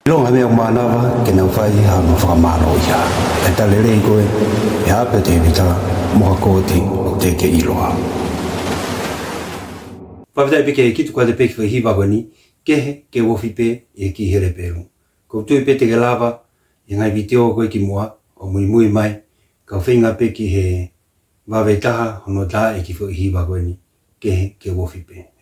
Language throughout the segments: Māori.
Long ame manava ke na fai ha no fa maro ya. Ta lelei ko ya pe te vita mo ko ti te ke iloa. Pa vita pe ke ki tu kwa de pe ki hiva bani kehe ke wofi pe e ki Helepelu. Ko tu pe te lava e ngai vitio ko ki moa o mui mai ka Feinga pe ki he va ve taha hono ta e ki fo hiva bani kehe ke wofi pe.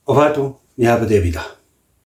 O fatu, mi hapa te vida.